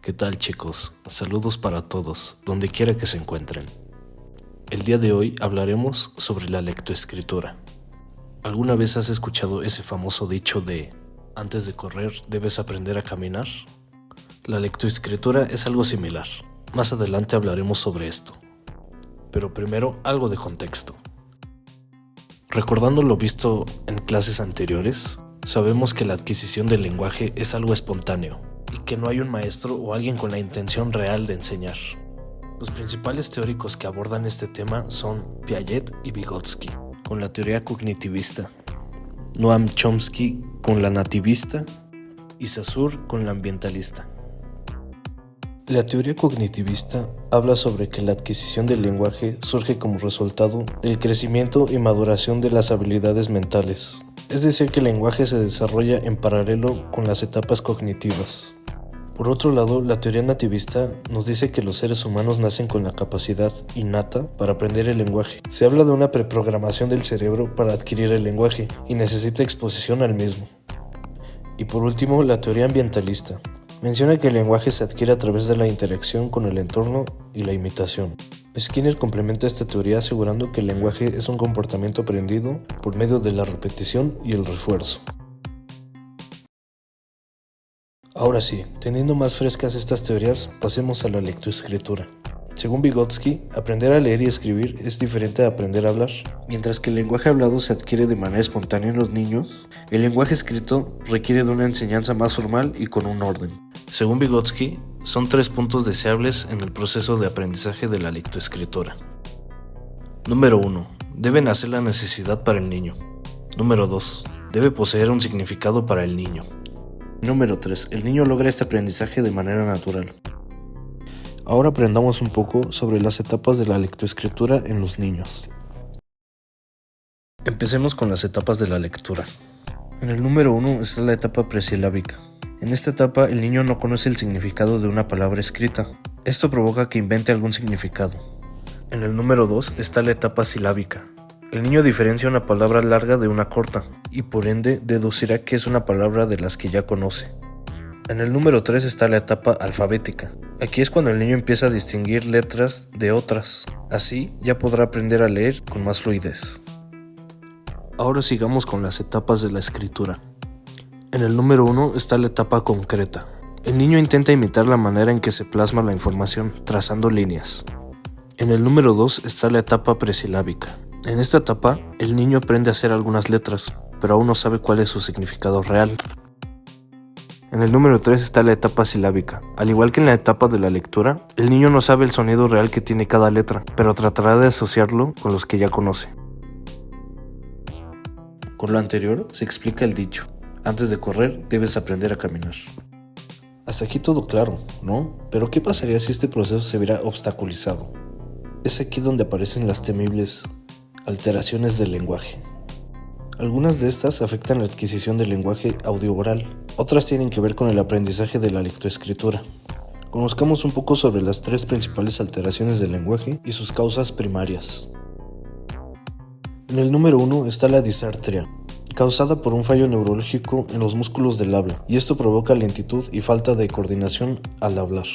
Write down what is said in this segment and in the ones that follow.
¿Qué tal, chicos? Saludos para todos, donde quiera que se encuentren. El día de hoy hablaremos sobre la lectoescritura. ¿Alguna vez has escuchado ese famoso dicho de antes de correr debes aprender a caminar? La lectoescritura es algo similar. Más adelante hablaremos sobre esto. Pero primero, algo de contexto. Recordando lo visto en clases anteriores, sabemos que la adquisición del lenguaje es algo espontáneo y que no hay un maestro o alguien con la intención real de enseñar. Los principales teóricos que abordan este tema son Piaget y Vygotsky, con la teoría cognitivista, Noam Chomsky con la nativista y Saussure con la ambientalista. La teoría cognitivista habla sobre que la adquisición del lenguaje surge como resultado del crecimiento y maduración de las habilidades mentales, es decir, que el lenguaje se desarrolla en paralelo con las etapas cognitivas. Por otro lado, la teoría nativista nos dice que los seres humanos nacen con la capacidad innata para aprender el lenguaje. Se habla de una preprogramación del cerebro para adquirir el lenguaje y necesita exposición al mismo. Y por último, la teoría ambientalista menciona que el lenguaje se adquiere a través de la interacción con el entorno y la imitación. Skinner complementa esta teoría asegurando que el lenguaje es un comportamiento aprendido por medio de la repetición y el refuerzo. Ahora sí, teniendo más frescas estas teorías, pasemos a la lectoescritura. Según Vygotsky, aprender a leer y escribir es diferente a aprender a hablar. Mientras que el lenguaje hablado se adquiere de manera espontánea en los niños, el lenguaje escrito requiere de una enseñanza más formal y con un orden. Según Vygotsky, son 3 puntos deseables en el proceso de aprendizaje de la lectoescritura. Número 1. Debe nacer la necesidad para el niño. Número 2. Debe poseer un significado para el niño. Número 3. El niño logra este aprendizaje de manera natural. Ahora aprendamos un poco sobre las etapas de la lectoescritura en los niños. Empecemos con las etapas de la lectura. En el número 1 está la etapa presilábica. En esta etapa el niño no conoce el significado de una palabra escrita. Esto provoca que invente algún significado. En el número 2 está la etapa silábica. El niño diferencia una palabra larga de una corta y por ende deducirá que es una palabra de las que ya conoce. En el número 3 está la etapa alfabética. Aquí es cuando el niño empieza a distinguir letras de otras. Así ya podrá aprender a leer con más fluidez. Ahora sigamos con las etapas de la escritura. En el número 1 está la etapa concreta. El niño intenta imitar la manera en que se plasma la información, trazando líneas. En el número 2 está la etapa presilábica. En esta etapa, el niño aprende a hacer algunas letras, pero aún no sabe cuál es su significado real. En el número 3 está la etapa silábica. Al igual que en la etapa de la lectura, el niño no sabe el sonido real que tiene cada letra, pero tratará de asociarlo con los que ya conoce. Con lo anterior se explica el dicho: antes de correr debes aprender a caminar. Hasta aquí todo claro, ¿no? Pero ¿qué pasaría si este proceso se viera obstaculizado? Es aquí donde aparecen las temibles alteraciones del lenguaje. Algunas de estas afectan la adquisición del lenguaje audio-oral, otras tienen que ver con el aprendizaje de la lectoescritura. Conozcamos un poco sobre las 3 principales alteraciones del lenguaje y sus causas primarias. En el número 1 está la disartria, causada por un fallo neurológico en los músculos del habla, y esto provoca lentitud y falta de coordinación al hablar.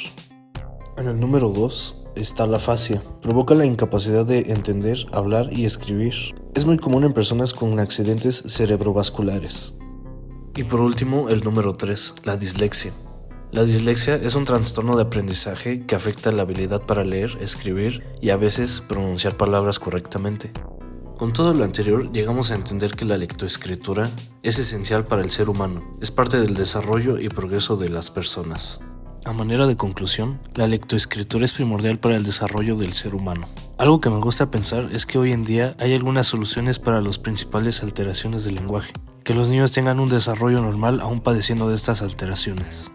En el número 2 está la afasia, provoca la incapacidad de entender, hablar y escribir. Es muy común en personas con accidentes cerebrovasculares. Y por último, el número 3, la dislexia. La dislexia es un trastorno de aprendizaje que afecta la habilidad para leer, escribir y a veces pronunciar palabras correctamente. Con todo lo anterior, llegamos a entender que la lectoescritura es esencial para el ser humano, es parte del desarrollo y progreso de las personas. A manera de conclusión, la lectoescritura es primordial para el desarrollo del ser humano. Algo que me gusta pensar es que hoy en día hay algunas soluciones para las principales alteraciones del lenguaje, que los niños tengan un desarrollo normal aún padeciendo de estas alteraciones.